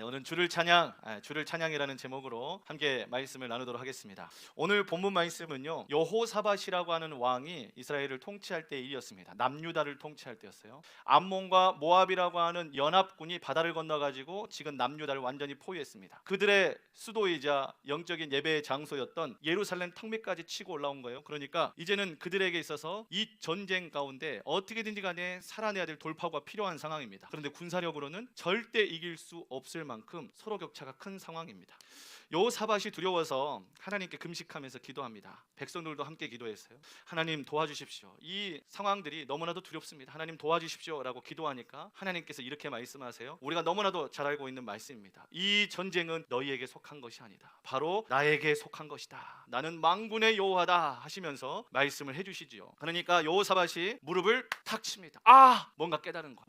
오늘 주를 찬양이라는 제목으로 함께 말씀을 나누도록 하겠습니다. 오늘 본문 말씀은요, 여호사밧이라고 하는 왕이 이스라엘을 통치할 때의 일이었습니다. 남유다를 통치할 때였어요. 암몬과 모압이라고 하는 연합군이 바다를 건너가지고 지금 남유다를 완전히 포위했습니다. 그들의 수도이자 영적인 예배의 장소였던 예루살렘 턱밑까지 치고 올라온 거예요. 그러니까 이제는 그들에게 있어서 이 전쟁 가운데 어떻게든지 간에 살아내야 될 돌파구가 필요한 상황입니다. 그런데 군사력으로는 절대 이길 수 없을 만큼 서로 격차가 큰 상황입니다. 여호사밧이 두려워서 하나님께 금식하면서 기도합니다. 백성들도 함께 기도했어요. 하나님 도와주십시오. 이 상황들이 너무나도 두렵습니다. 하나님 도와주십시오 라고 기도하니까 하나님께서 이렇게 말씀하세요. 우리가 너무나도 잘 알고 있는 말씀입니다. 이 전쟁은 너희에게 속한 것이 아니다. 바로 나에게 속한 것이다. 나는 만군의 여호와다 하시면서 말씀을 해주시지요. 그러니까 여호사밧이 무릎을 탁 칩니다. 뭔가 깨달은 거.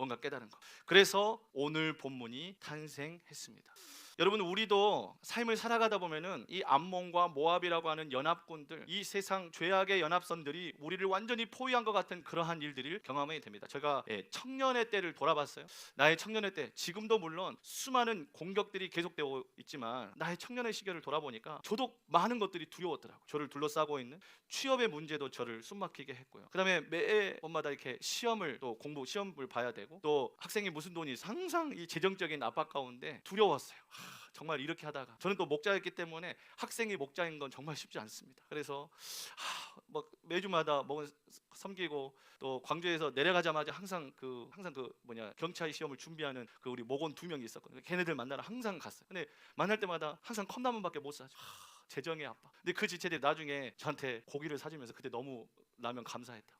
그래서 오늘 본문이 탄생했습니다. 여러분, 우리도 삶을 살아가다 보면은 이 암몬과 모압이라고 하는 연합군들, 이 세상 죄악의 연합선들이 우리를 완전히 포위한 것 같은 그러한 일들을 경험하게 됩니다. 제가 청년의 때를 돌아봤어요. 나의 청년의 때, 지금도 물론 수많은 공격들이 계속되고 있지만 나의 청년의 시절을 돌아보니까 저도 많은 것들이 두려웠더라고요. 저를 둘러싸고 있는 취업의 문제도 저를 숨막히게 했고요. 그 다음에 매번마다 이렇게 시험을 봐야 되고, 또 학생이 무슨 돈이 항상 이 재정적인 압박 가운데 두려웠어요. 정말 이렇게 하다가 저는 또 목자였기 때문에 학생이 목자인 건 정말 쉽지 않습니다. 그래서 매주마다 섬기고, 또 광주에서 내려가자마자 항상 경찰 시험을 준비하는 그 우리 목원 2명이 있었거든요. 걔네들 만나러 항상 갔어요. 근데 만날 때마다 항상 컵라면밖에 못 사죠. 재정의 압박. 근데 그 지체들이 나중에 저한테 고기를 사주면서 그때 너무 라면 감사했다.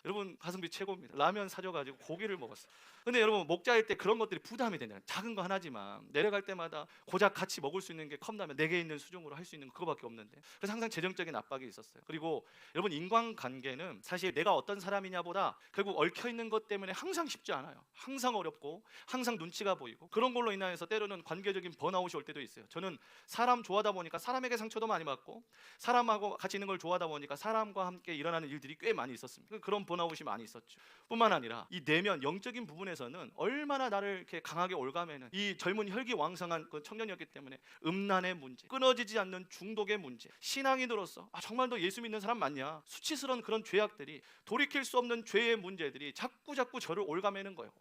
여러분, 가성비 최고입니다. 라면 사줘가지고 고기를 먹었어요. 근데 여러분, 목자일 때 그런 것들이 부담이 되잖아요. 작은 거 하나지만 내려갈 때마다 고작 같이 먹을 수 있는 게 컵라면 4개 있는 수준으로 할 수 있는 거 그거밖에 없는데, 그래서 항상 재정적인 압박이 있었어요. 그리고 여러분, 인간관계는 사실 내가 어떤 사람이냐보다 결국 얽혀있는 것 때문에 항상 쉽지 않아요. 항상 어렵고 항상 눈치가 보이고, 그런 걸로 인해서 때로는 관계적인 번아웃이 올 때도 있어요. 저는 사람 좋아하다 보니까 사람에게 상처도 많이 받고, 사람하고 같이 있는 걸 좋아하다 보니까 사람과 함께 일어나는 일들이 꽤 많이 있었습니다. 그런 번아웃이 많이 있었죠. 뿐만 아니라 이 내면 영적인 부분에서는 얼마나 나를 이렇게 강하게 올가매는, 이 젊은 혈기왕성한 그 청년이었기 때문에 음란의 문제, 끊어지지 않는 중독의 문제, 신앙인으로서 정말 너 예수 믿는 사람 맞냐, 수치스러운 그런 죄악들이, 돌이킬 수 없는 죄의 문제들이 자꾸 저를 올가매는 거예요.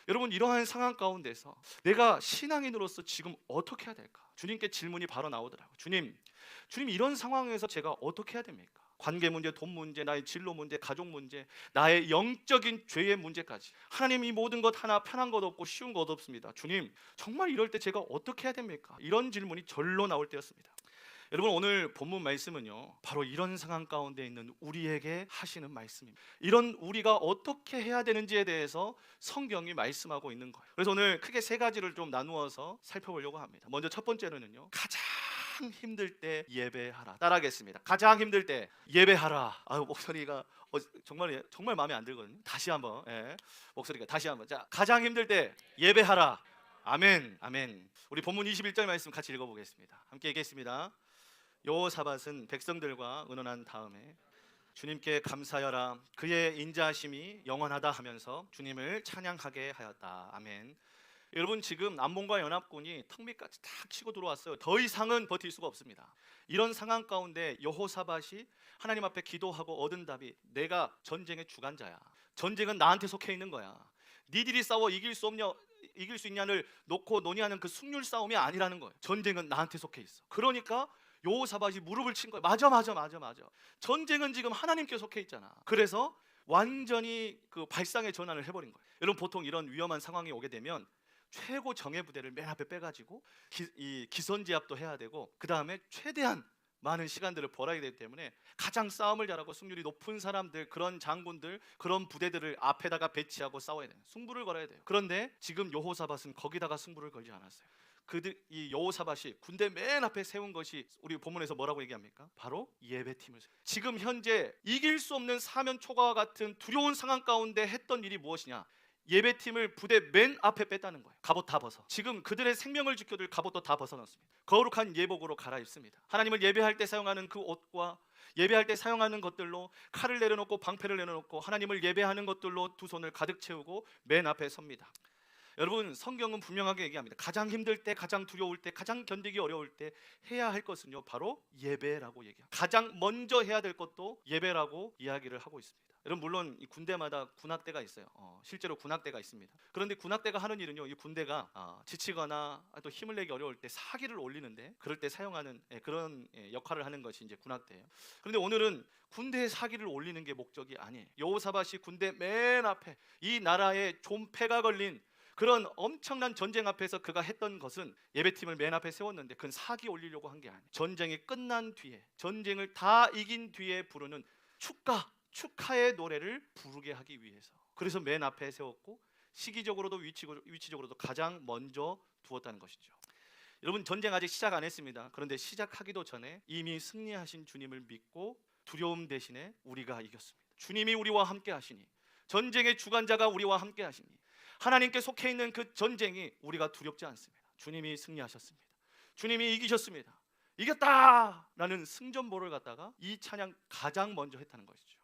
여러분, 이러한 상황 가운데서 내가 신앙인으로서 지금 어떻게 해야 될까? 주님께 질문이 바로 나오더라고요. 주님, 이런 상황에서 제가 어떻게 해야 됩니까? 관계 문제, 돈 문제, 나의 진로 문제, 가족 문제, 나의 영적인 죄의 문제까지. 하나님, 이 모든 것 하나 편한 것 없고 쉬운 것 없습니다. 주님, 정말 이럴 때 제가 어떻게 해야 됩니까? 이런 질문이 절로 나올 때였습니다. 여러분, 오늘 본문 말씀은요, 바로 이런 상황 가운데 있는 우리에게 하시는 말씀입니다. 이런 우리가 어떻게 해야 되는지에 대해서 성경이 말씀하고 있는 거예요. 그래서 오늘 크게 3가지를 좀 나누어서 살펴보려고 합니다. 먼저 첫 번째로는요, 가장 힘들 때 예배하라. 따라하겠습니다. 가장 힘들 때 예배하라. 목소리가 정말 마음에 안 들거든요. 다시 한번, 목소리가 다시 한번. 자, 가장 힘들 때 예배하라. 아멘, 아멘. 우리 본문 21절 말씀 같이 읽어보겠습니다. 함께 읽겠습니다. 여호사밧은 백성들과 의논한 다음에 주님께 감사하여라, 그의 인자하심이 영원하다 하면서 주님을 찬양하게 하였다. 아멘. 여러분, 지금 암몬과 연합군이 턱밑까지 탁 치고 들어왔어요. 더 이상은 버틸 수가 없습니다. 이런 상황 가운데 여호사밧이 하나님 앞에 기도하고 얻은 답이, 내가 전쟁의 주관자야. 전쟁은 나한테 속해 있는 거야. 니들이 싸워 이길 수 있냐를 놓고 논의하는 그 승률 싸움이 아니라는 거예요. 전쟁은 나한테 속해 있어. 그러니까 여호사밧이 무릎을 친 거예요. 맞아. 전쟁은 지금 하나님께 속해 있잖아. 그래서 완전히 그 발상의 전환을 해버린 거예요. 여러분, 보통 이런 위험한 상황이 오게 되면 최고 정예 부대를 맨 앞에 빼가지고 기선제압도 해야 되고, 그 다음에 최대한 많은 시간들을 벌어야 되기 때문에 가장 싸움을 잘하고 승률이 높은 사람들, 그런 장군들, 그런 부대들을 앞에다가 배치하고 싸워야 돼요. 승부를 걸어야 돼요. 그런데 지금 여호사밧은 거기다가 승부를 걸지 않았어요. 이 여호사밧이 군대 맨 앞에 세운 것이, 우리 본문에서 뭐라고 얘기합니까? 바로 예배팀을. 지금 현재 이길 수 없는 사면 초과와 같은 두려운 상황 가운데 했던 일이 무엇이냐? 예배팀을 부대 맨 앞에 뺐다는 거예요. 갑옷 다 벗어. 지금 그들의 생명을 지켜줄 갑옷도 다 벗어놨습니다. 거룩한 예복으로 갈아입습니다. 하나님을 예배할 때 사용하는 그 옷과 예배할 때 사용하는 것들로 칼을 내려놓고 방패를 내려놓고 하나님을 예배하는 것들로 두 손을 가득 채우고 맨 앞에 섭니다. 여러분 성경은 분명하게 얘기합니다. 가장 힘들 때, 가장 두려울 때, 가장 견디기 어려울 때 해야 할 것은요 바로 예배라고 얘기합니다. 가장 먼저 해야 될 것도 예배라고 이야기를 하고 있습니다. 여러분 물론 이 군대마다 군악대가 있어요. 실제로 군악대가 있습니다. 그런데 군악대가 하는 일은요, 이 군대가 지치거나 또 힘을 내기 어려울 때 사기를 올리는데 그럴 때 사용하는 그런 역할을 하는 것이 이제 군악대예요. 그런데 오늘은 군대의 사기를 올리는 게 목적이 아니에요. 여호사밧이 군대 맨 앞에 이 나라에 존폐가 걸린 그런 엄청난 전쟁 앞에서 그가 했던 것은 예배팀을 맨 앞에 세웠는데 그건 사기 올리려고 한 게 아니에요. 전쟁이 끝난 뒤에, 전쟁을 다 이긴 뒤에 부르는 축하의 노래를 부르게 하기 위해서, 그래서 맨 앞에 세웠고 시기적으로도 위치적으로도 가장 먼저 두었다는 것이죠. 여러분 전쟁 아직 시작 안 했습니다. 그런데 시작하기도 전에 이미 승리하신 주님을 믿고 두려움 대신에 우리가 이겼습니다. 주님이 우리와 함께 하시니, 전쟁의 주관자가 우리와 함께 하시니, 하나님께 속해 있는 그 전쟁이 우리가 두렵지 않습니다. 주님이 승리하셨습니다. 주님이 이기셨습니다. 이겼다라는 승전보를 갖다가 이 찬양 가장 먼저 했다는 것이죠.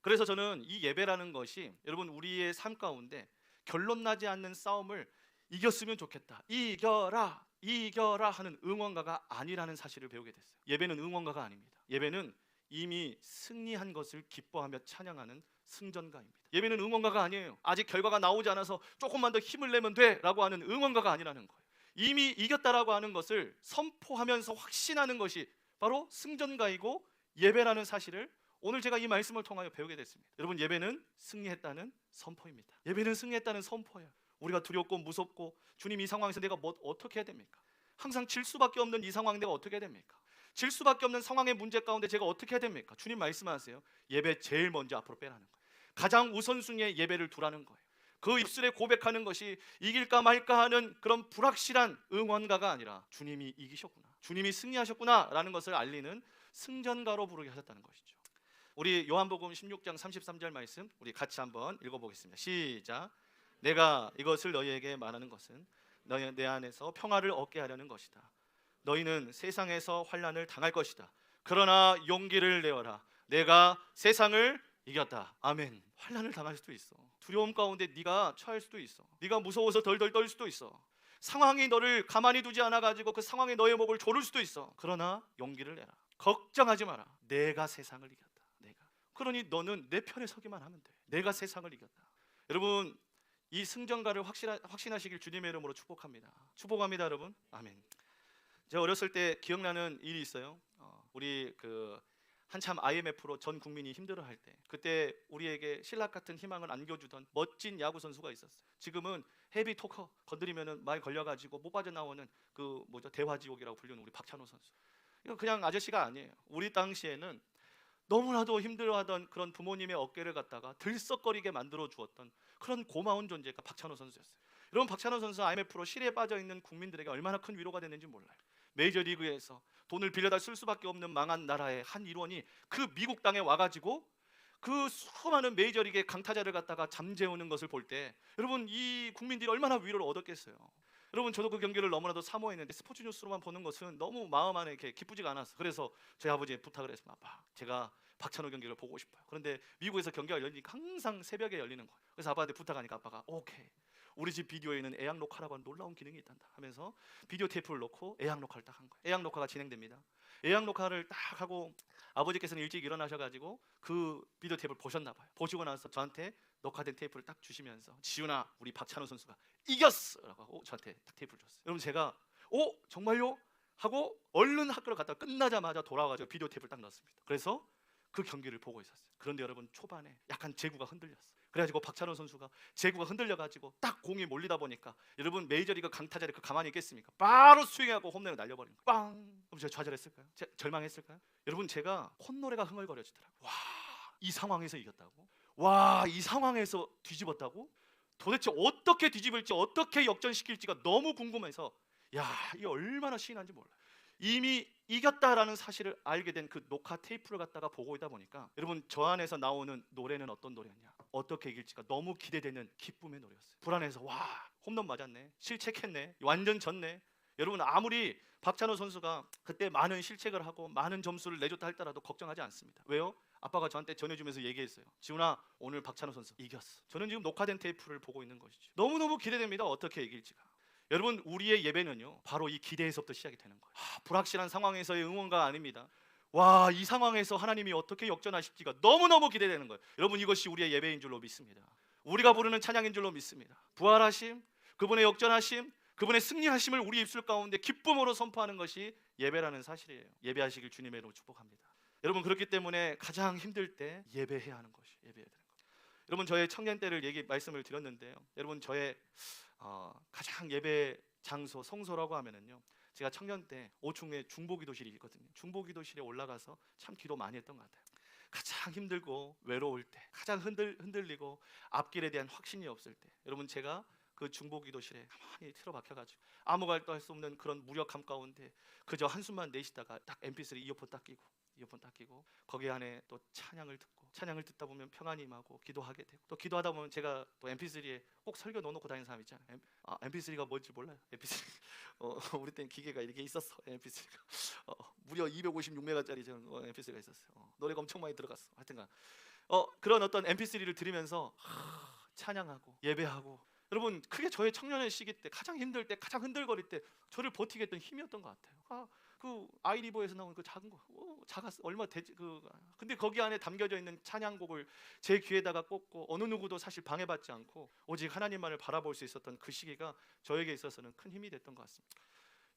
그래서 저는 이 예배라는 것이 여러분 우리의 삶 가운데 결론 나지 않는 싸움을 이겼으면 좋겠다, 이겨라 이겨라 하는 응원가가 아니라는 사실을 배우게 됐어요. 예배는 응원가가 아닙니다. 예배는 이미 승리한 것을 기뻐하며 찬양하는 승전가입니다. 예배는 응원가가 아니에요. 아직 결과가 나오지 않아서 조금만 더 힘을 내면 돼 라고 하는 응원가가 아니라는 거예요. 이미 이겼다라고 하는 것을 선포하면서 확신하는 것이 바로 승전가이고 예배라는 사실을 오늘 제가 이 말씀을 통하여 배우게 됐습니다. 여러분 예배는 승리했다는 선포입니다. 예배는 승리했다는 선포예요. 우리가 두렵고 무섭고 주님 이 상황에서 내가 어떻게 해야 됩니까? 항상 질 수밖에 없는 이 상황 내가 어떻게 해야 됩니까? 질 수밖에 없는 상황의 문제 가운데 제가 어떻게 해야 됩니까? 주님 말씀하세요. 예배 제일 먼저 앞으로 빼라는 거예요. 가장 우선순위에 예배를 두라는 거예요. 그 입술에 고백하는 것이 이길까 말까 하는 그런 불확실한 응원가가 아니라 주님이 이기셨구나, 주님이 승리하셨구나 라는 것을 알리는 승전가로 부르게 하셨다는 것이죠. 우리 요한복음 16장 33절 말씀 우리 같이 한번 읽어보겠습니다. 시작. 내가 이것을 너희에게 말하는 것은 너희 내 안에서 평화를 얻게 하려는 것이다. 너희는 세상에서 환난을 당할 것이다. 그러나 용기를 내어라. 내가 세상을 이겼다. 아멘. 환난을 당할 수도 있어. 두려움 가운데 네가 처할 수도 있어. 네가 무서워서 덜덜 떨 수도 있어. 상황이 너를 가만히 두지 않아 가지고 그 상황에 너의 목을 조를 수도 있어. 그러나 용기를 내라. 걱정하지 마라. 내가 세상을 이겼다. 내가. 그러니 너는 내 편에 서기만 하면 돼. 내가 세상을 이겼다. 여러분 이 승전가를 확신하시길 주님의 이름으로 축복합니다. 축복합니다, 여러분. 아멘. 제가 어렸을 때 기억나는 일이 있어요. 우리 한참 IMF로 전 국민이 힘들어할 때, 그때 우리에게 신락 같은 희망을 안겨주던 멋진 야구 선수가 있었어요. 지금은 헤비 토커 건드리면은 말 걸려가지고 못 빠져나오는 대화지옥이라고 불리는 우리 박찬호 선수. 이거 그냥 아저씨가 아니에요. 우리 당시에는 너무나도 힘들어하던 그런 부모님의 어깨를 갖다가 들썩거리게 만들어 주었던 그런 고마운 존재가 박찬호 선수였어요. 여러분 박찬호 선수 IMF로 실에 빠져 있는 국민들에게 얼마나 큰 위로가 됐는지 몰라요. 메이저리그에서 돈을 빌려다 쓸 수밖에 없는 망한 나라의 한 일원이 그 미국 땅에 와가지고 그 수많은 메이저리그의 강타자를 갖다가 잠재우는 것을 볼 때 여러분 이 국민들이 얼마나 위로를 얻었겠어요. 여러분 저도 그 경기를 너무나도 사모했는데 스포츠 뉴스로만 보는 것은 너무 마음 안에 이렇게 기쁘지가 않았어요. 그래서 저희 아버지에 부탁을 했습니다. 아빠, 제가 박찬호 경기를 보고 싶어요. 그런데 미국에서 경기가 열리니까 항상 새벽에 열리는 거예요. 그래서 아빠한테 부탁하니까 아빠가 오케이, 우리 집 비디오에는 애양 녹화라고 하는 놀라운 기능이 있단다 하면서 비디오 테이프를 넣고 애양 녹화를 딱 한 거예요. 애양 녹화가 진행됩니다. 애양 녹화를 딱 하고 아버지께서는 일찍 일어나셔가지고 그 비디오 테이프를 보셨나 봐요. 보시고 나서 저한테 녹화된 테이프를 딱 주시면서 지훈아, 우리 박찬호 선수가 이겼어! 라고 하고 저한테 딱 테이프를 줬어요. 여러분 제가 정말요? 하고 얼른 학교를 갔다가 끝나자마자 돌아와가지고 비디오 테이프를 딱 넣었습니다. 그래서 그 경기를 보고 있었어요. 그런데 여러분 초반에 약간 제구가 흔들렸어요. 그래가지고 박찬호 선수가 제구가 흔들려가지고 딱 공이 몰리다 보니까 여러분 메이저리그 강타자를 가만히 있겠습니까? 바로 스윙하고 홈런을 날려버린 거예요. 빵! 그럼 제가 좌절했을까요? 절망했을까요? 여러분 제가 콧노래가 흥얼거려지더라고요. 와, 이 상황에서 이겼다고? 와, 이 상황에서 뒤집었다고? 도대체 어떻게 뒤집을지 어떻게 역전시킬지가 너무 궁금해서 이게 얼마나 시인한지 몰라요. 이미 이겼다라는 사실을 알게 된 그 녹화 테이프를 갖다가 보고 있다 보니까 여러분 저 안에서 나오는 노래는 어떤 노래였냐, 어떻게 이길지가 너무 기대되는 기쁨의 노래였어요. 불안해서 와, 홈런 맞았네, 실책했네, 완전 졌네. 여러분 아무리 박찬호 선수가 그때 많은 실책을 하고 많은 점수를 내줬다 할지라도 걱정하지 않습니다. 왜요? 아빠가 저한테 전해주면서 얘기했어요. 지훈아, 오늘 박찬호 선수 이겼어. 저는 지금 녹화된 테이프를 보고 있는 것이죠. 너무너무 기대됩니다. 어떻게 이길지가. 여러분, 우리의 예배는요 바로 이 기대에서부터 시작이 되는 거예요. 불확실한 상황에서의 응원가 아닙니다. 와, 이 상황에서 하나님이 어떻게 역전하실지가 너무너무 기대되는 거예요. 여러분, 이것이 우리의 예배인 줄로 믿습니다. 우리가 부르는 찬양인 줄로 믿습니다. 부활하심, 그분의 역전하심, 그분의 승리하심을 우리 입술 가운데 기쁨으로 선포하는 것이 예배라는 사실이에요. 예배하시길 주님의 이름으로 축복합니다. 여러분, 그렇기 때문에 가장 힘들 때 예배해야 하는 것이 예배해야 되는 거예요. 여러분, 저의 청년 때를 말씀을 드렸는데요. 여러분, 저의 가장 예배 장소 성소라고 하면은요, 제가 청년 때 5층에 중보기도실이 있거든요. 중보기도실에 올라가서 참 기도 많이 했던 것 같아요. 가장 힘들고 외로울 때, 가장 흔들리고 앞길에 대한 확신이 없을 때, 여러분, 제가 그 중보기도실에 가만히 틀어박혀가지고 아무 말도 할 수 없는 그런 무력함 가운데 그저 한숨만 내쉬다가 딱 MP3 이어폰 딱 끼고 거기 안에 또 찬양을 듣다 보면 평안이 임하고 기도하게 되고, 또 기도하다 보면 제가 또 MP3에 꼭 설교 넣어놓고 다니는 사람 있잖아요. MP3가 뭔지 몰라요. MP3 우리 때는 기계가 이렇게 있었어. MP3가 무려 256메가짜리 MP3가 있었어요. 노래가 엄청 많이 들어갔어. 하여튼간 그런 어떤 MP3를 들으면서 찬양하고 예배하고, 여러분, 그게 저의 청년의 시기 때 가장 힘들 때, 가장 흔들거릴 때 저를 버티게 했던 힘이었던 것 같아요. 그 아이리버에서 나온 그 작은 거, 작았어. 얼마 되지? 근데 거기 안에 담겨져 있는 찬양곡을 제 귀에다가 꽂고 어느 누구도 사실 방해받지 않고 오직 하나님만을 바라볼 수 있었던 그 시기가 저에게 있어서는 큰 힘이 됐던 것 같습니다.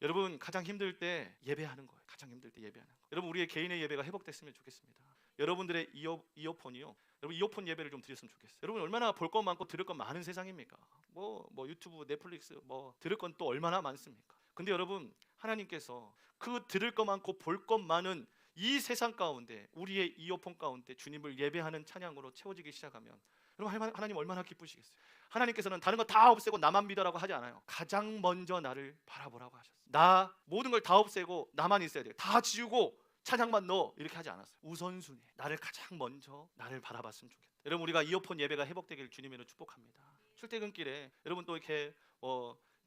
여러분, 가장 힘들 때 예배하는 거예요. 가장 힘들 때 예배하는 거. 여러분, 우리의 개인의 예배가 회복됐으면 좋겠습니다. 여러분들의 이어폰이요, 여러분 이어폰 예배를 좀 드렸으면 좋겠어요. 여러분, 얼마나 볼 것 많고 들을 것 많은 세상입니까? 뭐 유튜브, 넷플릭스 들을 건 또 얼마나 많습니까? 근데 여러분, 하나님께서 그 들을 것 많고 볼 것 많은 이 세상 가운데 우리의 이어폰 가운데 주님을 예배하는 찬양으로 채워지기 시작하면, 여러분, 하나님 얼마나 기쁘시겠어요? 하나님께서는 다른 거 다 없애고 나만 믿어라고 하지 않아요. 가장 먼저 나를 바라보라고 하셨어요. 나 모든 걸 다 없애고 나만 있어야 돼요. 다 지우고 찬양만 넣어, 이렇게 하지 않았어요. 우선순위, 나를 가장 먼저 나를 바라봤으면 좋겠다. 여러분, 우리가 이어폰 예배가 회복되기를 주님으로 축복합니다. 출퇴근길에 여러분 또 이렇게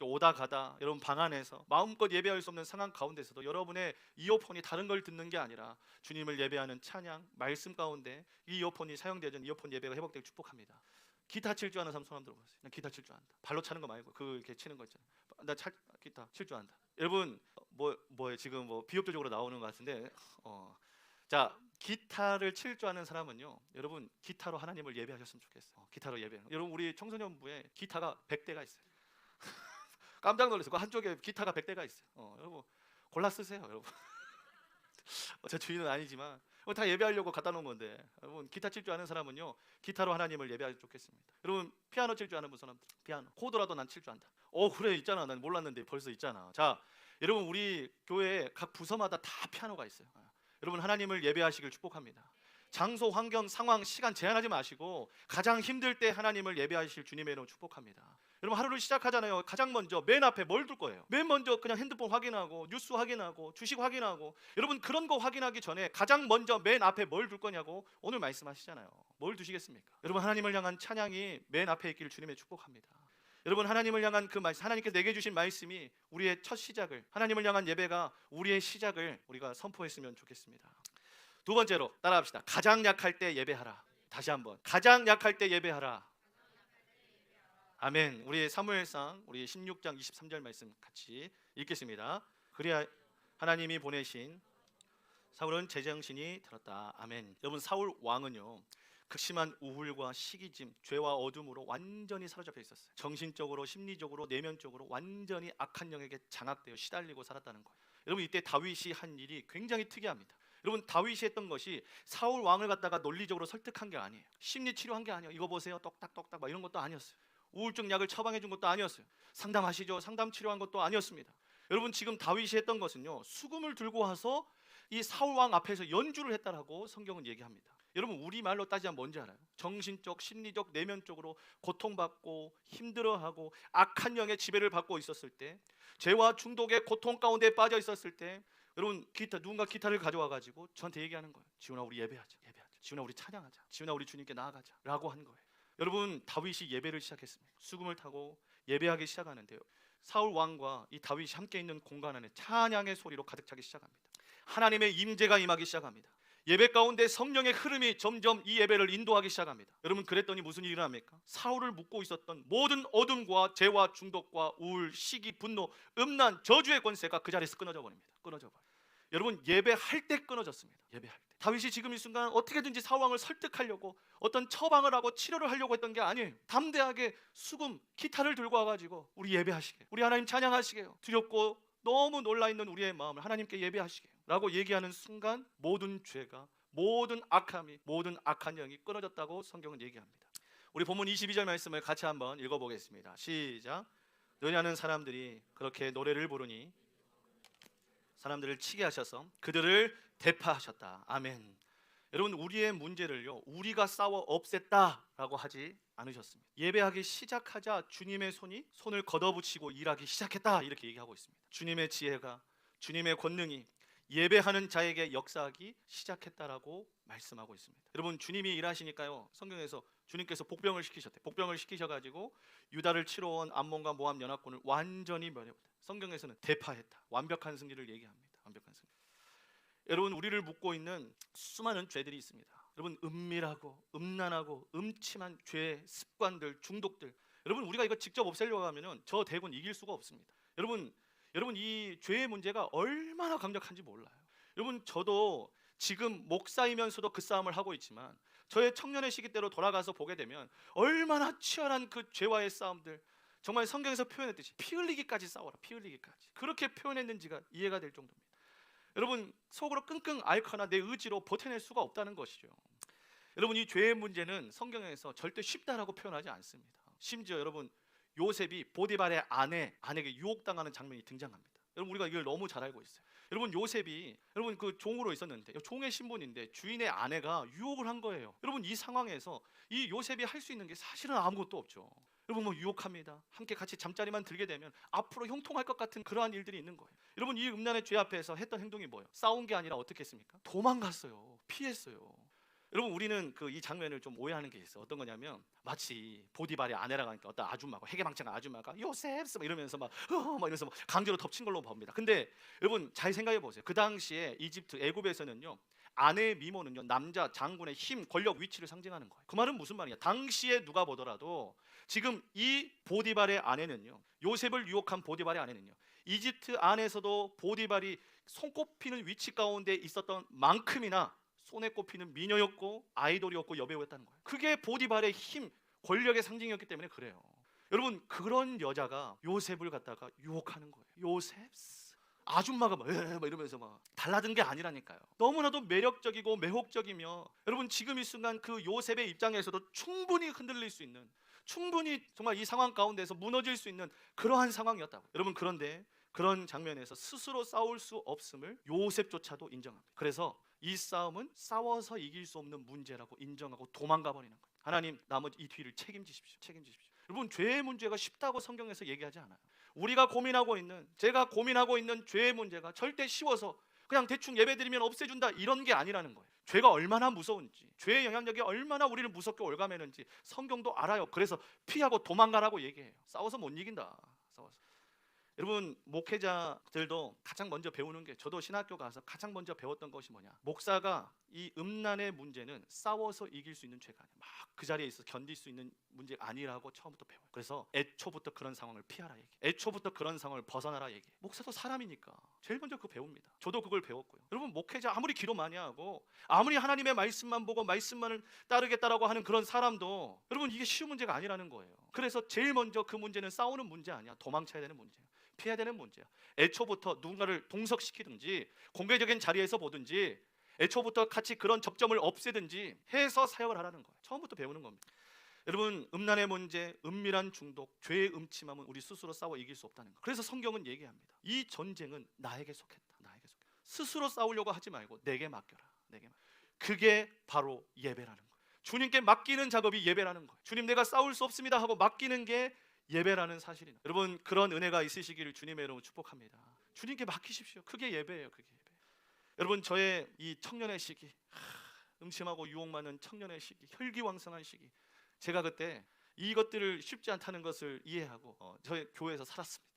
오다 가다 여러분 방 안에서 마음껏 예배할 수 없는 상황 가운데서도 여러분의 이어폰이 다른 걸 듣는 게 아니라 주님을 예배하는 찬양, 말씀 가운데 이 이어폰이 사용되는 이어폰 예배가 회복되길 축복합니다. 기타 칠 줄 아는 사람 손 한번 들어보세요. 난 기타 칠 줄 안다. 발로 차는 거 말고 이렇게 치는 거 있잖아요. 나 기타 칠 줄 안다. 여러분, 지금 비협조적으로 나오는 것 같은데, 자, 기타를 칠 줄 아는 사람은요, 여러분, 기타로 하나님을 예배하셨으면 좋겠어요. 기타로 예배하는. 여러분, 우리 청소년부에 기타가 100대가 있어요. 깜짝 놀랐어요. 그 한쪽에 기타가 100대가 있어요. 여러분, 골라 쓰세요, 여러분. 제 주인은 아니지만 다 예배하려고 갖다 놓은 건데, 여러분, 기타 칠 줄 아는 사람은요, 기타로 하나님을 예배하면 좋겠습니다. 여러분, 피아노 칠 줄 아는 분 사람들, 피아노 코드라도 난 칠 줄 안다. 그래, 있잖아. 난 몰랐는데 벌써 있잖아. 자, 여러분, 우리 교회에 각 부서마다 다 피아노가 있어요. 여러분, 하나님을 예배하시길 축복합니다. 장소, 환경, 상황, 시간 제한하지 마시고 가장 힘들 때 하나님을 예배하실 주님의 이름으로 축복합니다. 여러분, 하루를 시작하잖아요. 가장 먼저 맨 앞에 뭘 둘 거예요? 맨 먼저 그냥 핸드폰 확인하고 뉴스 확인하고 주식 확인하고, 여러분, 그런 거 확인하기 전에 가장 먼저 맨 앞에 뭘 둘 거냐고 오늘 말씀하시잖아요. 뭘 두시겠습니까? 여러분, 하나님을 향한 찬양이 맨 앞에 있기를 주님의 축복합니다. 여러분, 하나님을 향한 그 말씀, 하나님께서 내게 주신 말씀이 우리의 첫 시작을, 하나님을 향한 예배가 우리의 시작을 우리가 선포했으면 좋겠습니다. 두 번째로 따라합시다. 가장 약할 때 예배하라. 다시 한번, 가장 약할 때 예배하라. 아멘. 우리 사무엘상 우리 16장 23절 말씀 같이 읽겠습니다. 그래야 하나님이 보내신 사울은 제정신이 들었다. 아멘. 여러분, 사울 왕은요, 극심한 우울과 시기짐, 죄와 어둠으로 완전히 사로잡혀 있었어요. 정신적으로, 심리적으로, 내면적으로 완전히 악한 영에게 장악되어 시달리고 살았다는 거예요. 여러분, 이때 다윗이 한 일이 굉장히 특이합니다. 여러분, 다윗이 했던 것이 사울 왕을 갖다가 논리적으로 설득한 게 아니에요. 심리 치료한 게 아니에요. 이거 보세요, 똑딱똑딱 막 이런 것도 아니었어요. 우울증 약을 처방해 준 것도 아니었어요. 상담하시죠, 상담 치료한 것도 아니었습니다. 여러분, 지금 다윗이 했던 것은요, 수금을 들고 와서 이 사울 왕 앞에서 연주를 했다라고 성경은 얘기합니다. 여러분, 우리말로 따지면 뭔지 알아요? 정신적, 심리적, 내면적으로 고통받고 힘들어하고 악한 영의 지배를 받고 있었을 때, 죄와 중독의 고통 가운데 빠져 있었을 때, 여러분, 누군가 기타를 가져와 가지고 저한테 얘기하는 거예요. 지훈아, 우리 예배하자. 지훈아, 우리 찬양하자. 지훈아, 우리 주님께 나아가자 라고 한 거예요. 여러분, 다윗이 예배를 시작했습니다. 수금을 타고 예배하기 시작하는데요, 사울 왕과 이 다윗이 함께 있는 공간 안에 찬양의 소리로 가득 차기 시작합니다. 하나님의 임재가 임하기 시작합니다. 예배 가운데 성령의 흐름이 점점 이 예배를 인도하기 시작합니다. 여러분, 그랬더니 무슨 일이 일어납니까? 사울을 묶고 있었던 모든 어둠과 죄와 중독과 우울, 시기, 분노, 음란, 저주의 권세가 그 자리에서 끊어져 버립니다. 끊어져 버려요. 여러분, 예배할 때 끊어졌습니다. 예배할 때. 다윗이 지금 이 순간 어떻게든지 사울왕을 설득하려고 어떤 처방을 하고 치료를 하려고 했던 게 아니에요. 담대하게 수금, 기타를 들고 와가지고 우리 예배하시게, 우리 하나님 찬양하시게요. 두렵고 너무 놀라있는 우리의 마음을 하나님께 예배하시게 라고 얘기하는 순간 모든 죄가, 모든 악함이, 모든 악한 영이 끊어졌다고 성경은 얘기합니다. 우리 본문 22절 말씀을 같이 한번 읽어보겠습니다. 시작. 노래하는 사람들이 그렇게 노래를 부르니 사람들을 치게 하셔서 그들을 대파하셨다. 아멘. 여러분, 우리의 문제를요, 우리가 싸워 없앴다라고 하지 않으셨습니다. 예배하기 시작하자 주님의 손을 걷어붙이고 일하기 시작했다, 이렇게 얘기하고 있습니다. 주님의 지혜가, 주님의 권능이 예배하는 자에게 역사하기 시작했다라고 말씀하고 있습니다. 여러분, 주님이 일하시니까요, 성경에서 주님께서 복병을 시키셨대요. 복병을 시키셔가지고 유다를 치러 온 암몬과 모압 연합군을 완전히 멸했다. 성경에서는 대파했다. 완벽한 승리를 얘기합니다. 완벽한 승리. 여러분, 우리를 묶고 있는 수많은 죄들이 있습니다. 여러분, 은밀하고 음란하고 음침한 죄, 습관들, 중독들. 여러분, 우리가 이거 직접 없애려고 하면은 저 대군 이길 수가 없습니다. 여러분 이 죄의 문제가 얼마나 강력한지 몰라요. 여러분, 저도 지금 목사이면서도 그 싸움을 하고 있지만 저의 청년의 시기 때로 돌아가서 보게 되면 얼마나 치열한 그 죄와의 싸움들, 정말 성경에서 표현했듯이 피 흘리기까지 싸워라, 피 흘리기까지, 그렇게 표현했는지가 이해가 될 정도입니다. 여러분, 속으로 끙끙 앓거나 내 의지로 버텨낼 수가 없다는 것이죠. 여러분, 이 죄의 문제는 성경에서 절대 쉽다라고 표현하지 않습니다. 심지어 여러분, 요셉이 보디발의 아내에게 유혹당하는 장면이 등장합니다. 여러분, 우리가 이걸 너무 잘 알고 있어요. 여러분, 요셉이 여러분 그 종으로 있었는데, 종의 신분인데 주인의 아내가 유혹을 한 거예요. 여러분, 이 상황에서 이 요셉이 할 수 있는 게 사실은 아무것도 없죠. 여러분, 뭐 유혹합니다. 함께 같이 잠자리만 들게 되면 앞으로 형통할 것 같은 그러한 일들이 있는 거예요. 여러분, 이 음란의 죄 앞에서 했던 행동이 뭐예요? 싸운 게 아니라 어떻게 했습니까? 도망갔어요. 피했어요. 여러분, 우리는 이 장면을 좀 오해하는 게 있어요. 어떤 거냐면 마치 보디발의 아내라고 하니까 어떤 아줌마가, 해괴망창한 아줌마가 요셉 이러면서 막 이러면서 막 강제로 덮친 걸로 봅니다. 근데 여러분, 잘 생각해 보세요. 그 당시에 이집트, 애굽에서는요, 아내의 미모는요, 남자 장군의 힘, 권력, 위치를 상징하는 거예요. 그 말은 무슨 말이냐? 당시에 누가 보더라도 지금 이 보디발의 아내는요, 요셉을 유혹한 보디발의 아내는요, 이집트 안에서도 보디발이 손꼽히는 위치 가운데 있었던 만큼이나 손에 꼽히는 미녀였고 아이돌이었고 여배우였다는 거예요. 그게 보디발의 힘, 권력의 상징이었기 때문에 그래요. 여러분, 그런 여자가 요셉을 갖다가 유혹하는 거예요. 요셉? 아줌마가 막 이러면서 막 달라든 게 아니라니까요. 너무나도 매력적이고 매혹적이며, 여러분, 지금 이 순간 그 요셉의 입장에서도 충분히 흔들릴 수 있는, 충분히 정말 이 상황 가운데서 무너질 수 있는 그러한 상황이었다고. 여러분, 그런데 그런 장면에서 스스로 싸울 수 없음을 요셉조차도 인정합니다. 그래서 이 싸움은 싸워서 이길 수 없는 문제라고 인정하고 도망가 버리는 거예요. 하나님, 나머지 이 뒤를 책임지십시오. 책임지십시오. 여러분, 죄의 문제가 쉽다고 성경에서 얘기하지 않아요. 우리가 고민하고 있는, 제가 고민하고 있는 죄의 문제가 절대 쉬워서 그냥 대충 예배드리면 없애준다, 이런 게 아니라는 거예요. 죄가 얼마나 무서운지, 죄의 영향력이 얼마나 우리를 무섭게 올가매는지 성경도 알아요. 그래서 피하고 도망가라고 얘기해요. 싸워서 못 이긴다. 싸워서. 여러분, 목회자들도 가장 먼저 배우는 게, 저도 신학교 가서 가장 먼저 배웠던 것이 뭐냐, 목사가 이 음란의 문제는 싸워서 이길 수 있는 죄가 아니야, 막 그 자리에 있어 견딜 수 있는 문제가 아니라고 처음부터 배워요. 그래서 애초부터 그런 상황을 피하라 얘기해. 애초부터 그런 상황을 벗어나라 얘기해. 목사도 사람이니까 제일 먼저 그거 배웁니다. 저도 그걸 배웠고요. 여러분, 목회자 아무리 기도 많이 하고 아무리 하나님의 말씀만 보고 말씀만을 따르겠다라고 하는 그런 사람도, 여러분, 이게 쉬운 문제가 아니라는 거예요. 그래서 제일 먼저 그 문제는 싸우는 문제 아니야. 도망쳐야 되는 문제야. 피해야 되는 문제야. 애초부터 누군가를 동석시키든지 공개적인 자리에서 보든지 애초부터 같이 그런 접점을 없애든지 해서 사역을 하라는 거예요. 처음부터 배우는 겁니다. 여러분, 음란의 문제, 은밀한 중독, 죄의 음침함은 우리 스스로 싸워 이길 수 없다는 거. 그래서 성경은 얘기합니다. 이 전쟁은 나에게 속했다. 나에게 속했다. 스스로 싸우려고 하지 말고 내게 맡겨라. 내게 맡겨라. 그게 바로 예배라는 거예요. 주님께 맡기는 작업이 예배라는 거예요. 주님, 내가 싸울 수 없습니다 하고 맡기는 게 예배라는 사실입니다. 여러분, 그런 은혜가 있으시기를 주님의 이름으로 축복합니다. 주님께 맡기십시오. 그게 예배예요. 그게 예배. 여러분, 저의 이 청년의 시기, 음침하고 유혹 많은 청년의 시기, 혈기왕성한 시기, 제가 그때 이것들을 쉽지 않다는 것을 이해하고 저희 교회에서 살았습니다.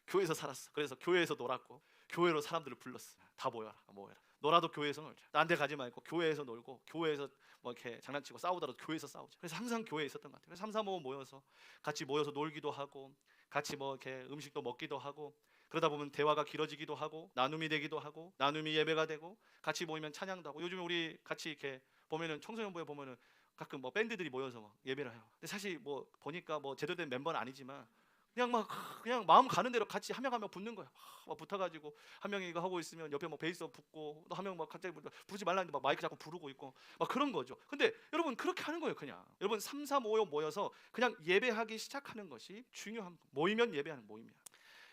교회에서 살았어. 그래서 교회에서 놀았고 교회로 사람들을 불렀어. 다 모여라, 모여라. 놀아도 교회에서 놀자. 딴 데 가지 말고 교회에서 놀고, 교회에서 뭐 이렇게 장난치고 싸우더라도 교회에서 싸우자. 그래서 항상 교회에 있었던 것 같아요. 그래서 3, 4, 5 모여서 같이 모여서 놀기도 하고, 같이 뭐 이렇게 음식도 먹기도 하고, 그러다 보면 대화가 길어지기도 하고, 나눔이 되기도 하고, 나눔이 예배가 되고, 같이 모이면 찬양도 하고. 요즘에 우리 같이 이렇게 보면은 청소년부에 보면은 가끔 뭐 밴드들이 모여서 막 예배를 해요. 근데 사실 뭐 보니까 뭐 제대로 된 멤버는 아니지만 그냥 막 그냥 마음 가는 대로 같이 한 명 한 명 붙는 거야. 막 붙어가지고 한 명이 이거 하고 있으면 옆에 뭐 베이스 붙고, 또 한 명 막 갑자기 부르지 말라는데 막 마이크 잡고 부르고 있고 막 그런 거죠. 근데 여러분 그렇게 하는 거예요. 그냥 여러분 3, 4, 5 모여서 그냥 예배하기 시작하는 것이 중요한 거. 모이면 예배하는 모임이야.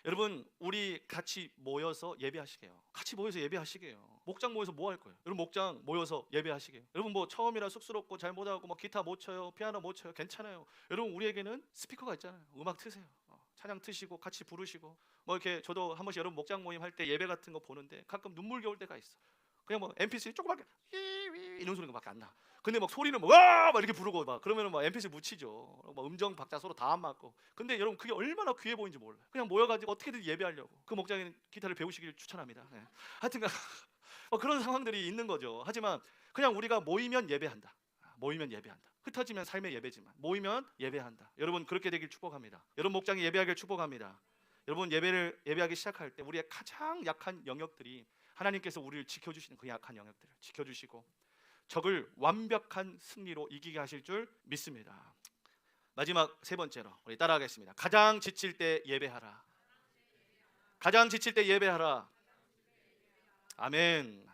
여러분 우리 같이 모여서 예배하시게요. 같이 모여서 예배하시게요. 목장 모여서 뭐 할 거예요? 여러분 목장 모여서 예배하시게요. 여러분 뭐 처음이라 쑥스럽고 잘 못하고 뭐 기타 못 쳐요, 피아노 못 쳐요, 괜찮아요. 여러분 우리에게는 스피커가 있잖아요. 음악 트세요. 찬양 트시고 같이 부르시고 뭐 이렇게. 저도 한 번씩 여러분 목장 모임 할 때 예배 같은 거 보는데 가끔 눈물겨울 때가 있어. 그냥 뭐 MP3 조그맣게 이런 소리가 안 나. 근데 막 소리는 막 이렇게 부르고 막 그러면은 막 MP3 묻히죠. 막 음정 박자 서로 다 안 맞고. 근데 여러분 그게 얼마나 귀해 보이는지 몰라요. 그냥 모여가지고 어떻게든 예배하려고. 그 목장에는 기타를 배우시길 추천합니다. 네. 하여튼 그런 상황들이 있는 거죠. 하지만 그냥 우리가 모이면 예배한다. 모이면 예배한다. 흩어지면 삶의 예배지만 모이면 예배한다. 여러분 그렇게 되길 축복합니다. 여러분 목장이 예배하길 축복합니다. 여러분 예배하기 시작할 때 우리의 가장 약한 영역들이 하나님께서 우리를 지켜주시는 그 약한 영역들을 지켜주시고 적을 완벽한 승리로 이기게 하실 줄 믿습니다. 마지막 세 번째로 우리 따라하겠습니다. 가장 지칠 때 예배하라. 가장 지칠 때 예배하라. 아멘.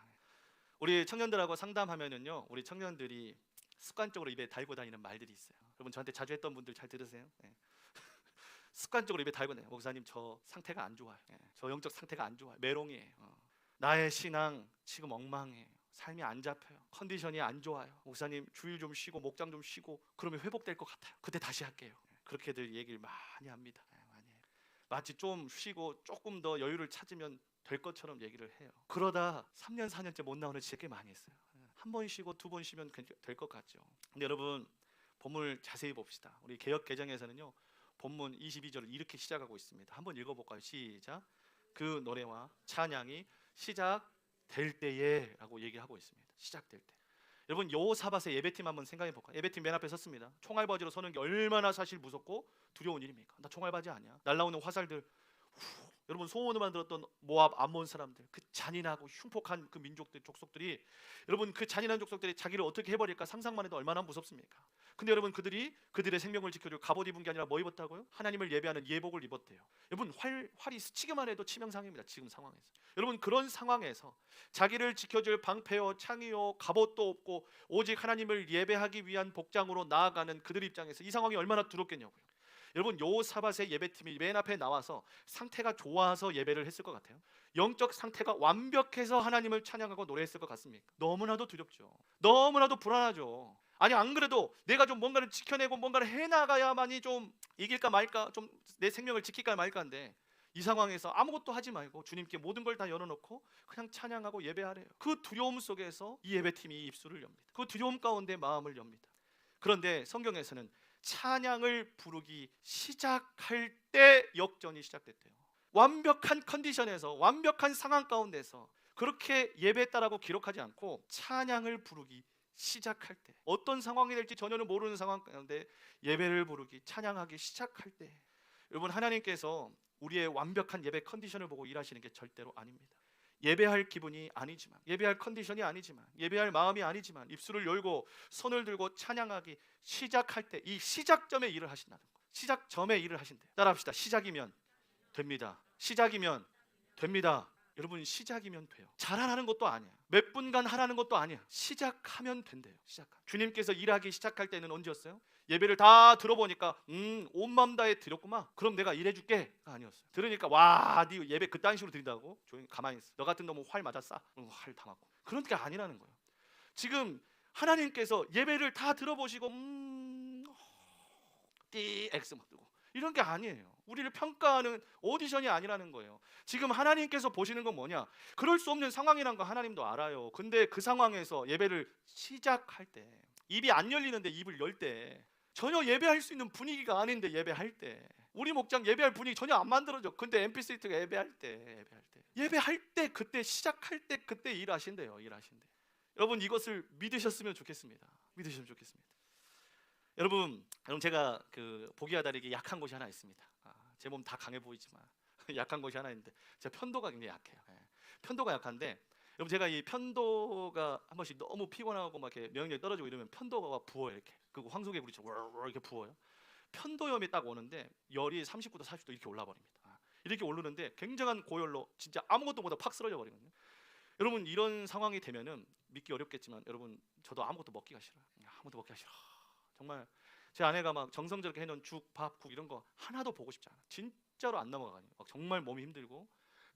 우리 청년들하고 상담하면은요, 우리 청년들이 습관적으로 입에 달고 다니는 말들이 있어요. 여러분 저한테 자주 했던 분들 잘 들으세요? 네. 습관적으로 입에 달고 다녀요. 목사님 저 상태가 안 좋아요. 네. 저 영적 상태가 안 좋아요. 메롱이에요. 나의 신앙 지금 엉망이에요. 삶이 안 잡혀요. 컨디션이 안 좋아요. 목사님 주일 좀 쉬고 목장 좀 쉬고 그러면 회복될 것 같아요. 그때 다시 할게요. 그렇게들 얘기를 많이 합니다. 많이 해요. 마치 좀 쉬고 조금 더 여유를 찾으면 될 것처럼 얘기를 해요. 그러다 3년 4년째 못 나오는 진짜 꽤 많이 있어요. 한 번 쉬고 두 번 쉬면 될 것 같죠. 근데 여러분 본문을 자세히 봅시다. 우리 개역 개정에서는요, 본문 22절을 이렇게 시작하고 있습니다. 한번 읽어볼까요? 시작. 그 노래와 찬양이 시작될 때에 라고 얘기하고 있습니다. 시작될 때. 여러분 여호사밧의 예배팀 한번 생각해 볼까요? 예배팀 맨 앞에 섰습니다. 총알바지로 서는 게 얼마나 사실 무섭고 두려운 일입니까? 나 총알바지 아니야. 날라오는 화살들. 여러분 소문으로만 들었던 모압 암몬 사람들, 그 잔인하고 흉폭한 그 민족들, 족속들이, 여러분 그 잔인한 족속들이 자기를 어떻게 해버릴까 상상만 해도 얼마나 무섭습니까? 근데 여러분 그들의 생명을 지켜줄 갑옷 입은 게 아니라 뭐 입었다고요? 하나님을 예배하는 예복을 입었대요. 여러분 활이 스치기만 해도 치명상입니다. 지금 상황에서. 여러분 그런 상황에서 자기를 지켜줄 방패요 창이요 갑옷도 없고 오직 하나님을 예배하기 위한 복장으로 나아가는 그들 입장에서 이 상황이 얼마나 두렵겠냐고요. 여러분 여호사밧의 예배팀이 맨 앞에 나와서 상태가 좋아서 예배를 했을 것 같아요? 영적 상태가 완벽해서 하나님을 찬양하고 노래했을 것 같습니까? 너무나도 두렵죠. 너무나도 불안하죠. 아니 안 그래도 내가 좀 뭔가를 지켜내고 뭔가를 해나가야만이 좀 이길까 말까, 좀 내 생명을 지킬까 말까인데 이 상황에서 아무것도 하지 말고 주님께 모든 걸 다 열어놓고 그냥 찬양하고 예배하래요. 그 두려움 속에서 이 예배팀이 입술을 엽니다. 그 두려움 가운데 마음을 엽니다. 그런데 성경에서는 찬양을 부르기 시작할 때 역전이 시작됐대요. 완벽한 컨디션에서, 완벽한 상황 가운데서 그렇게 예배했다라고 기록하지 않고 찬양을 부르기 시작할 때, 어떤 상황이 될지 전혀는 모르는 상황 가운데 예배를 부르기, 찬양하기 시작할 때, 여러분 하나님께서 우리의 완벽한 예배 컨디션을 보고 일하시는 게 절대로 아닙니다. 예배할 기분이 아니지만, 예배할 컨디션이 아니지만, 예배할 마음이 아니지만 입술을 열고 손을 들고 찬양하기 시작할 때 이 시작점에 일을 하신다는 거. 시작점에 일을 하신대요. 따라합시다. 시작이면 됩니다. 시작이면 됩니다. 여러분 시작이면 돼요. 잘하라는 것도 아니야. 몇 분간 하라는 것도 아니야. 시작하면 된대요. 주님께서 일하기 시작할 때는 언제였어요? 예배를 다 들어보니까 온 마음 다해 드렸구만. 그럼 내가 일해줄게. 아니었어요. 들으니까 와, 네 예배 그딴 식으로 드린다고? 조용히 가만히 있어. 너 같은 놈은 활 맞았어? 활 다 맞고. 그런 게 아니라는 거예요. 지금 하나님께서 예배를 다 들어보시고 X 막 뜨고 이런 게 아니에요. 우리를 평가하는 오디션이 아니라는 거예요. 지금 하나님께서 보시는 건 뭐냐? 그럴 수 없는 상황이란 거 하나님도 알아요. 근데 그 상황에서 예배를 시작할 때, 입이 안 열리는데 입을 열 때, 전혀 예배할 수 있는 분위기가 아닌데, 예배할 때 우리 목장 예배할 분위기 전혀 안 만들어져. 근데 MP3가 예배할 때 그때 시작할 때 그때 일하신대요. 여러분 이것을 믿으셨으면 좋겠습니다. 여러분 제가 그 보기와 다르게 약한 곳이 하나 있습니다. 제 몸 다 강해 보이지만 약한 곳이 하나 있는데, 제가 편도가 굉장히 약해요. 편도가 약한데, 여러분 제가 이 편도가 한 번씩 너무 피곤하고 막 이렇게 면역력이 떨어지고 이러면 편도가 부어요. 이렇게 그리고 황소개 부리처럼 이렇게 부어요. 편도염이 딱 오는데 열이 39도 40도 이렇게 올라 버립니다. 이렇게 오르는데 굉장한 고열로 진짜 아무것도 못하고 팍 쓰러져 버리거든요. 여러분 이런 상황이 되면은 믿기 어렵겠지만, 여러분 저도 아무것도 먹기가 싫어요. 정말 제 아내가 막 정성스럽게 해놓은 죽, 밥, 국 이런 거 하나도 보고 싶지 않아. 진짜로 안 넘어가요. 막 정말 몸이 힘들고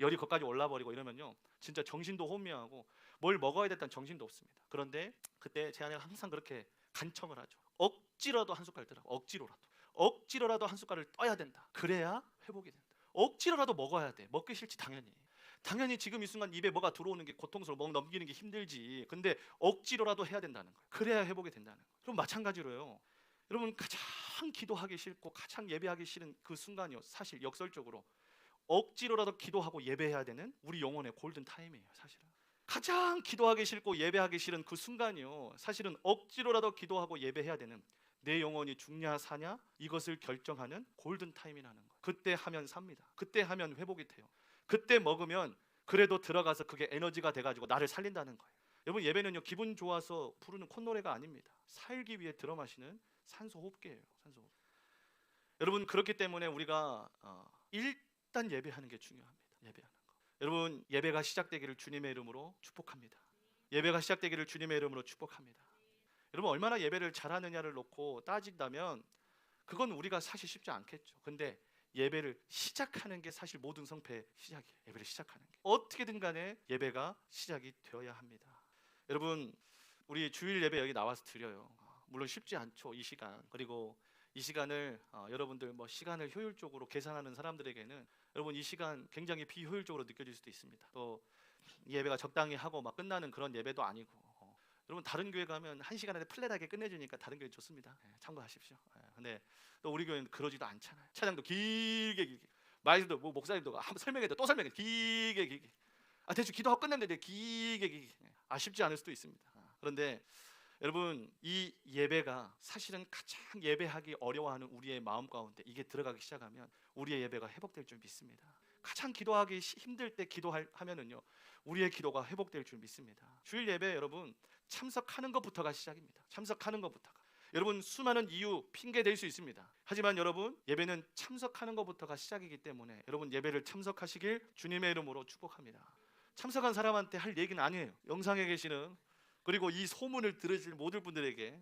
열이 거기까지 올라버리고 이러면요, 진짜 정신도 혼미하고 뭘 먹어야 됐다는 정신도 없습니다. 그런데 그때 제 아내가 항상 그렇게 간청을 하죠. 억지로라도 한 숟갈 뜨라고. 억지로라도 한 숟갈을 떠야 된다. 그래야 회복이 된다. 억지로라도 먹어야 돼. 먹기 싫지 당연히 지금 이 순간 입에 뭐가 들어오는 게 고통스러워, 먹 넘기는 게 힘들지. 근데 억지로라도 해야 된다는 거예요. 그래야 회복이 된다는 거예요. 그럼 마찬가지로요, 여러분 가장 기도하기 싫고 가장 예배하기 싫은 그 순간이요, 사실 역설적으로 억지로라도 기도하고 예배해야 되는 우리 영혼의 골든 타임이에요. 사실은 가장 기도하기 싫고 예배하기 싫은 그 순간이요, 사실은 억지로라도 기도하고 예배해야 되는, 내 영혼이 죽냐 사냐 이것을 결정하는 골든 타임이라는 거예요. 그때 하면 삽니다. 그때 하면 회복이 돼요. 그때 먹으면 그래도 들어가서 그게 에너지가 돼가지고 나를 살린다는 거예요. 여러분 예배는요, 기분 좋아서 부르는 콧노래가 아닙니다. 살기 위해 들어 마시는 산소 호흡기예요. 여러분 그렇기 때문에 우리가 일단 예배하는 게 중요합니다. 예배하는 거. 여러분 예배가 시작되기를 주님의 이름으로 축복합니다. 여러분 얼마나 예배를 잘하느냐를 놓고 따진다면 그건 우리가 사실 쉽지 않겠죠. 근데 예배를 시작하는 게 사실 모든 성패의 시작이에요. 예배를 시작하는 게 어떻게든 간에 예배가 시작이 되어야 합니다. 여러분 우리 주일 예배 여기 나와서 드려요. 물론 쉽지 않죠, 이 시간. 그리고 이 시간을 여러분들 뭐 시간을 효율적으로 계산하는 사람들에게는 여러분 이 시간 굉장히 비효율적으로 느껴질 수도 있습니다. 또 예배가 적당히 하고 막 끝나는 그런 예배도 아니고, 여러분 다른 교회 가면 1시간 안에 플랫하게 끝내주니까 다른 교회 좋습니다. 참고하십시오. 근데 또 우리 교회는 그러지도 않잖아요. 차장도 길게 마이스도 뭐 목사님도 한번 설명해도 또 설명해 길게 대충 기도하고 끝냈는데 길게 쉽지 않을 수도 있습니다. 그런데 여러분 이 예배가 사실은 가장 예배하기 어려워하는 우리의 마음 가운데 이게 들어가기 시작하면 우리의 예배가 회복될 줄 믿습니다. 가장 기도하기 힘들 때 기도하면은요, 우리의 기도가 회복될 줄 믿습니다. 주일 예배 여러분 참석하는 것부터가 시작입니다. 여러분 수많은 이유 핑계 댈 수 있습니다. 하지만 여러분 예배는 참석하는 것부터가 시작이기 때문에 여러분 예배를 참석하시길 주님의 이름으로 축복합니다. 참석한 사람한테 할 얘기는 아니에요. 영상에 계시는 그리고 이 소문을 들으실 모든 분들에게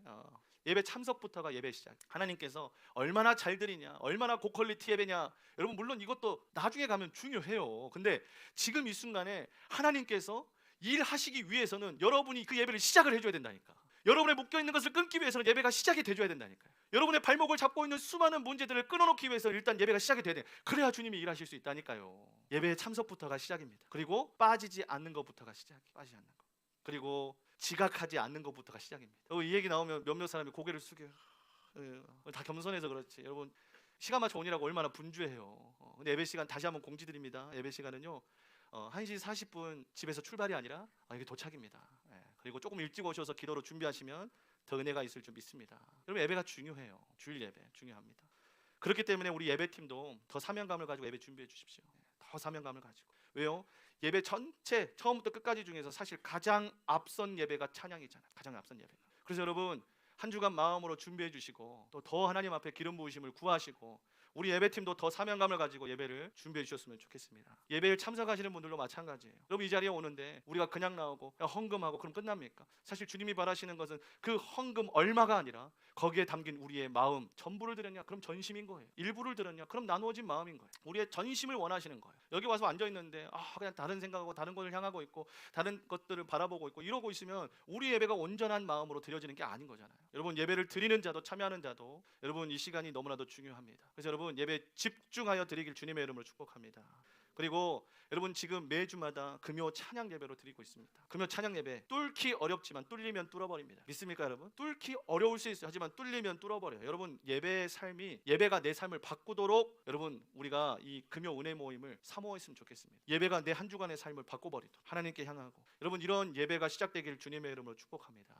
예배 참석부터가 예배 시작. 하나님께서 얼마나 잘 드리냐, 얼마나 고퀄리티 예배냐, 여러분 물론 이것도 나중에 가면 중요해요. 근데 지금 이 순간에 하나님께서 일하시기 위해서는 여러분이 그 예배를 시작을 해줘야 된다니까. 여러분의 묶여있는 것을 끊기 위해서는 예배가 시작이 돼줘야 된다니까요. 여러분의 발목을 잡고 있는 수많은 문제들을 끊어놓기 위해서 일단 예배가 시작이 돼야 돼요. 그래야 주님이 일하실 수 있다니까요. 예배의 참석부터가 시작입니다. 그리고 빠지지 않는 것부터가 시작이에요. 그리고 지각하지 않는 것부터가 시작입니다. 이 얘기 나오면 몇몇 사람이 고개를 숙여요. 다 겸손해서 그렇지. 여러분 시간 맞춰 오니라고 얼마나 분주해요. 근데 예배 시간 다시 한번 공지드립니다. 예배 시간은요 1시 40분 집에서 출발이 아니라 이게 도착입니다. 그리고 조금 일찍 오셔서 기도로 준비하시면 더 은혜가 있을 줄 믿습니다. 여러분 예배가 중요해요. 주일 예배 중요합니다. 그렇기 때문에 우리 예배팀도 더 사명감을 가지고 예배 준비해 주십시오. 더 사명감을 가지고. 왜요? 예배 전체 처음부터 끝까지 중에서 사실 가장 앞선 예배가 찬양이잖아요. 가장 앞선 예배. 그래서 여러분 한 주간 마음으로 준비해 주시고 또 더 하나님 앞에 기름 부으심을 구하시고 우리 예배팀도 더 사명감을 가지고 예배를 준비해 주셨으면 좋겠습니다. 예배를 참석하시는 분들도 마찬가지예요. 여러분 이 자리에 오는데 우리가 그냥 나오고 헌금하고 그럼 끝납니까? 사실 주님이 바라시는 것은 그 헌금 얼마가 아니라 거기에 담긴 우리의 마음 전부를 드렸냐? 그럼 전심인 거예요. 일부를 드렸냐? 그럼 나누어진 마음인 거예요. 우리의 전심을 원하시는 거예요. 여기 와서 앉아 있는데 그냥 다른 생각하고 다른 것을 향하고 있고 다른 것들을 바라보고 있고 이러고 있으면 우리 예배가 온전한 마음으로 드려지는 게 아닌 거잖아요. 여러분 예배를 드리는 자도 참여하는 자도 여러분 이 시간이 너무나도 중요합니다. 그래서 여러분 예배 집중하여 드리길 주님의 이름으로 축복합니다. 그리고 여러분 지금 매주마다 금요 찬양 예배로 드리고 있습니다. 금요 찬양 예배 뚫기 어렵지만 뚫리면 뚫어버립니다. 믿습니까 여러분? 뚫기 어려울 수 있어요. 하지만 뚫리면 뚫어버려요. 여러분 예배의 삶이 예배가 내 삶을 바꾸도록 여러분 우리가 이 금요 은혜 모임을 사모했으면 좋겠습니다. 예배가 내 한 주간의 삶을 바꿔버리도록 하나님께 향하고 여러분 이런 예배가 시작되길 주님의 이름으로 축복합니다.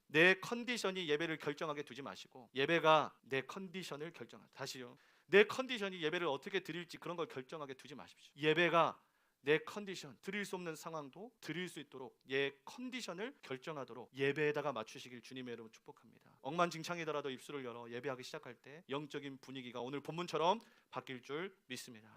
내 컨디션이 예배를 결정하게 두지 마시고 예배가 내 컨디션을 결정하다. 다시요. 내 컨디션이 예배를 어떻게 드릴지 그런 걸 결정하게 두지 마십시오. 예배가 내 컨디션, 드릴 수 없는 상황도 드릴 수 있도록 예 컨디션을 결정하도록 예배에다가 맞추시길 주님의 이름으로 축복합니다. 억만징창이더라도 입술을 열어 예배하기 시작할 때 영적인 분위기가 오늘 본문처럼 바뀔 줄 믿습니다.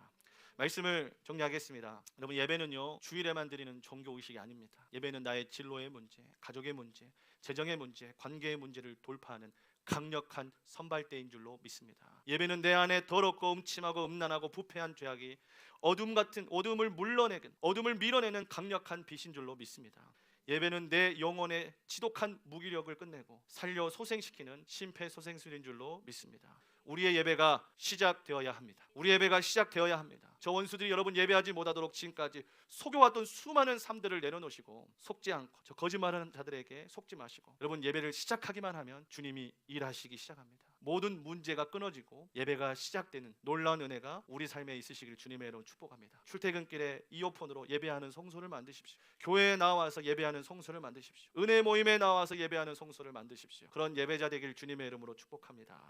말씀을 정리하겠습니다. 여러분 예배는요 주일에만 드리는 종교 의식이 아닙니다. 예배는 나의 진로의 문제, 가족의 문제, 재정의 문제, 관계의 문제를 돌파하는 강력한 선발대인 줄로 믿습니다. 예배는 내 안에 더럽고 음침하고 음란하고 부패한 죄악이 어둠을 물러내는 어둠을 밀어내는 강력한 빛인 줄로 믿습니다. 예배는 내 영혼의 지독한 무기력을 끝내고 살려 소생시키는 심폐소생술인 줄로 믿습니다. 우리의 예배가 시작되어야 합니다. 우리 예배가 시작되어야 합니다. 저 원수들이 여러분 예배하지 못하도록 지금까지 속여왔던 수많은 삶들을 내려놓으시고 속지 않고 저 거짓말하는 자들에게 속지 마시고 여러분 예배를 시작하기만 하면 주님이 일하시기 시작합니다. 모든 문제가 끊어지고 예배가 시작되는 놀라운 은혜가 우리 삶에 있으시길 주님의 이름으로 축복합니다. 출퇴근길에 이어폰으로 예배하는 성소를 만드십시오. 교회에 나와서 예배하는 성소를 만드십시오. 은혜 모임에 나와서 예배하는 성소를 만드십시오. 그런 예배자 되길 주님의 이름으로 축복합니다.